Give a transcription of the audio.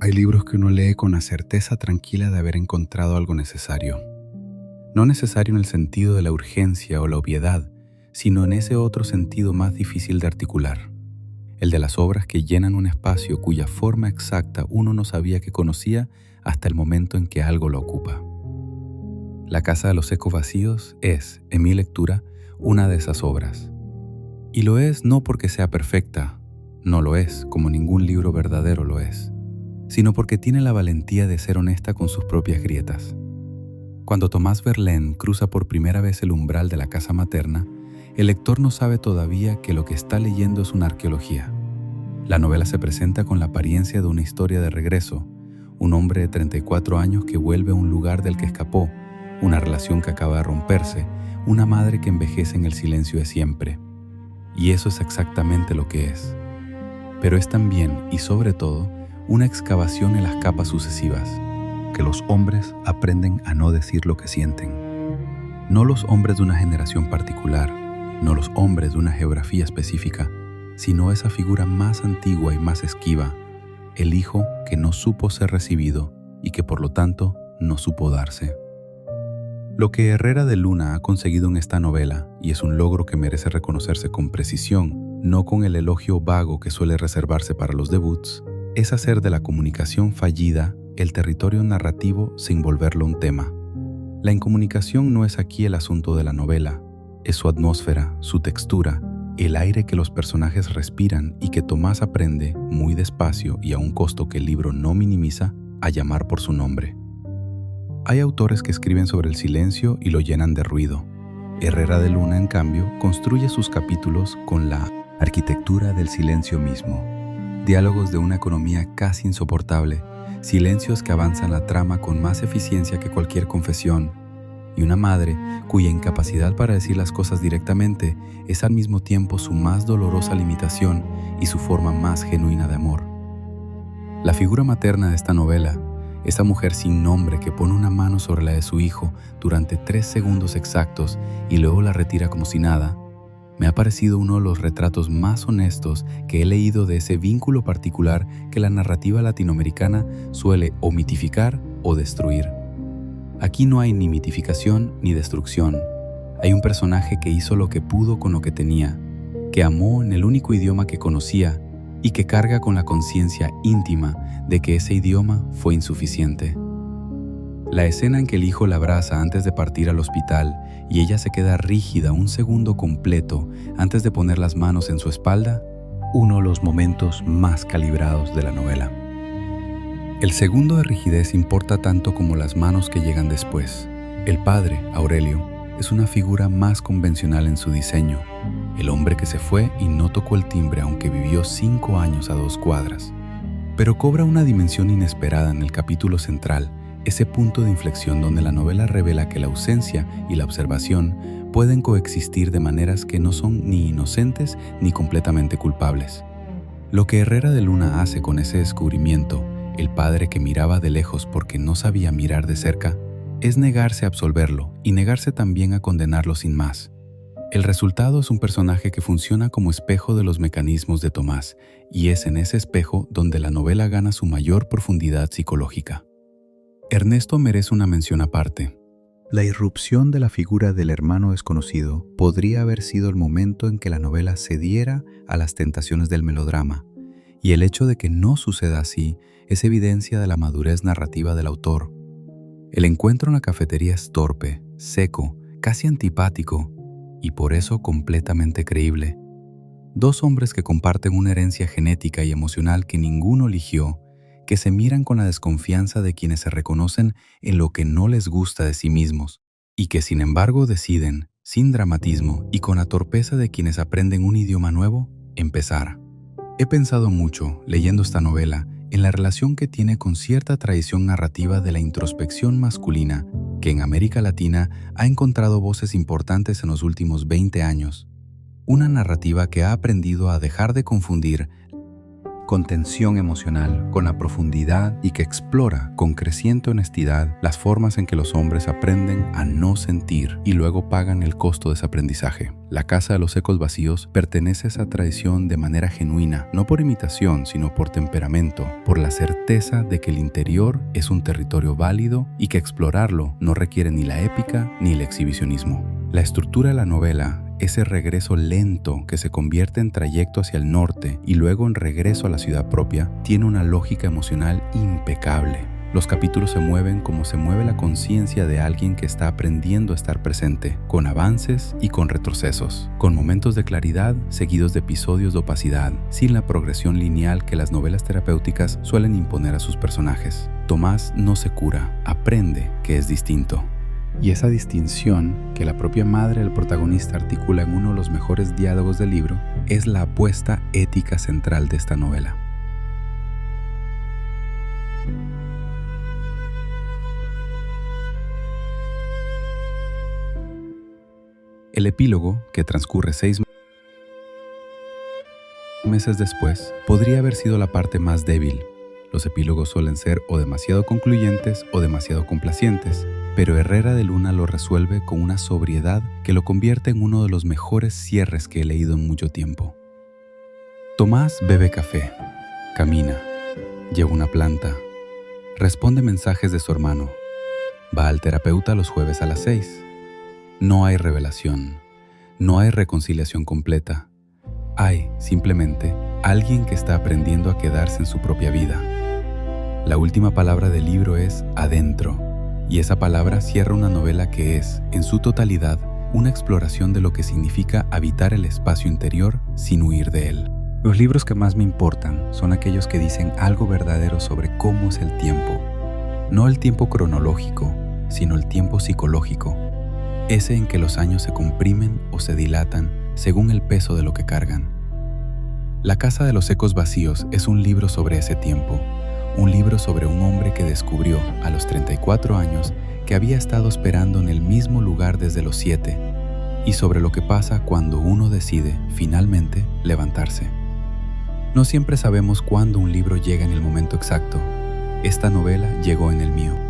Hay libros que uno lee con la certeza tranquila de haber encontrado algo necesario. No necesario en el sentido de la urgencia o la obviedad, sino en ese otro sentido más difícil de articular, el de las obras que llenan un espacio cuya forma exacta uno no sabía que conocía hasta el momento en que algo lo ocupa. La Casa de los Ecos Vacíos es, en mi lectura, una de esas obras. Y lo es no porque sea perfecta, no lo es, como ningún libro verdadero lo es, sino porque tiene la valentía de ser honesta con sus propias grietas. Cuando Tomás Verlaine cruza por primera vez el umbral de la casa materna, el lector no sabe todavía que lo que está leyendo es una arqueología. La novela se presenta con la apariencia de una historia de regreso, un hombre de 34 años que vuelve a un lugar del que escapó, una relación que acaba de romperse, una madre que envejece en el silencio de siempre. Y eso es exactamente lo que es. Pero es también, y sobre todo, una excavación en las capas sucesivas, que los hombres aprenden a no decir lo que sienten. No los hombres de una generación particular, no los hombres de una geografía específica, sino esa figura más antigua y más esquiva, el hijo que no supo ser recibido y que por lo tanto no supo darse. Lo que Herrera de Luna ha conseguido en esta novela, y es un logro que merece reconocerse con precisión, no con el elogio vago que suele reservarse para los debuts, es hacer de la comunicación fallida el territorio narrativo sin volverlo un tema. La incomunicación no es aquí el asunto de la novela, es su atmósfera, su textura, el aire que los personajes respiran y que Tomás aprende, muy despacio y a un costo que el libro no minimiza, a llamar por su nombre. Hay autores que escriben sobre el silencio y lo llenan de ruido. Herrera de Luna, en cambio, construye sus capítulos con la arquitectura del silencio mismo. Diálogos de una economía casi insoportable, silencios que avanzan la trama con más eficiencia que cualquier confesión, y una madre cuya incapacidad para decir las cosas directamente es al mismo tiempo su más dolorosa limitación y su forma más genuina de amor. La figura materna de esta novela, esa mujer sin nombre que pone una mano sobre la de su hijo durante 3 segundos exactos y luego la retira como si nada, me ha parecido uno de los retratos más honestos que he leído de ese vínculo particular que la narrativa latinoamericana suele o mitificar o destruir. Aquí no hay ni mitificación ni destrucción. Hay un personaje que hizo lo que pudo con lo que tenía, que amó en el único idioma que conocía y que carga con la conciencia íntima de que ese idioma fue insuficiente. La escena en que el hijo la abraza antes de partir al hospital y ella se queda rígida un segundo completo antes de poner las manos en su espalda, uno de los momentos más calibrados de la novela. El segundo de rigidez importa tanto como las manos que llegan después. El padre, Aurelio, es una figura más convencional en su diseño, el hombre que se fue y no tocó el timbre aunque vivió 5 años a 2 cuadras. Pero cobra una dimensión inesperada en el capítulo central, ese punto de inflexión donde la novela revela que la ausencia y la observación pueden coexistir de maneras que no son ni inocentes ni completamente culpables. Lo que Herrera de Luna hace con ese descubrimiento, el padre que miraba de lejos porque no sabía mirar de cerca, es negarse a absolverlo y negarse también a condenarlo sin más. El resultado es un personaje que funciona como espejo de los mecanismos de Tomás, y es en ese espejo donde la novela gana su mayor profundidad psicológica. Ernesto merece una mención aparte. La irrupción de la figura del hermano desconocido podría haber sido el momento en que la novela cediera a las tentaciones del melodrama, y el hecho de que no suceda así es evidencia de la madurez narrativa del autor. El encuentro en la cafetería es torpe, seco, casi antipático, y por eso completamente creíble. 2 hombres que comparten una herencia genética y emocional que ninguno eligió, que se miran con la desconfianza de quienes se reconocen en lo que no les gusta de sí mismos, y que sin embargo deciden, sin dramatismo y con la torpeza de quienes aprenden un idioma nuevo, empezar. He pensado mucho, leyendo esta novela, en la relación que tiene con cierta tradición narrativa de la introspección masculina, que en América Latina ha encontrado voces importantes en los últimos 20 años. Una narrativa que ha aprendido a dejar de confundir con tensión emocional, con la profundidad y que explora con creciente honestidad las formas en que los hombres aprenden a no sentir y luego pagan el costo de ese aprendizaje. La Casa de los Ecos Vacíos pertenece a esa tradición de manera genuina, no por imitación, sino por temperamento, por la certeza de que el interior es un territorio válido y que explorarlo no requiere ni la épica ni el exhibicionismo. La estructura de la novela, ese regreso lento que se convierte en trayecto hacia el norte y luego en regreso a la ciudad propia, tiene una lógica emocional impecable. Los capítulos se mueven como se mueve la conciencia de alguien que está aprendiendo a estar presente, con avances y con retrocesos, con momentos de claridad seguidos de episodios de opacidad, sin la progresión lineal que las novelas terapéuticas suelen imponer a sus personajes. Tomás no se cura, aprende que es distinto. Y esa distinción que la propia madre del protagonista articula en uno de los mejores diálogos del libro es la apuesta ética central de esta novela. El epílogo, que transcurre 6 meses después, podría haber sido la parte más débil. Los epílogos suelen ser o demasiado concluyentes o demasiado complacientes, pero Herrera de Luna lo resuelve con una sobriedad que lo convierte en uno de los mejores cierres que he leído en mucho tiempo. Tomás bebe café, camina, lleva una planta, responde mensajes de su hermano, va al terapeuta los jueves a las 6. No hay revelación, no hay reconciliación completa. Hay, simplemente, alguien que está aprendiendo a quedarse en su propia vida. La última palabra del libro es adentro, y esa palabra cierra una novela que es, en su totalidad, una exploración de lo que significa habitar el espacio interior sin huir de él. Los libros que más me importan son aquellos que dicen algo verdadero sobre cómo es el tiempo. No el tiempo cronológico, sino el tiempo psicológico. Ese en que los años se comprimen o se dilatan según el peso de lo que cargan. La Casa de los Ecos Vacíos es un libro sobre ese tiempo, un libro sobre un hombre que descubrió a los 34 años que había estado esperando en el mismo lugar desde los 7 y sobre lo que pasa cuando uno decide, finalmente, levantarse. No siempre sabemos cuándo un libro llega en el momento exacto. Esta novela llegó en el mío.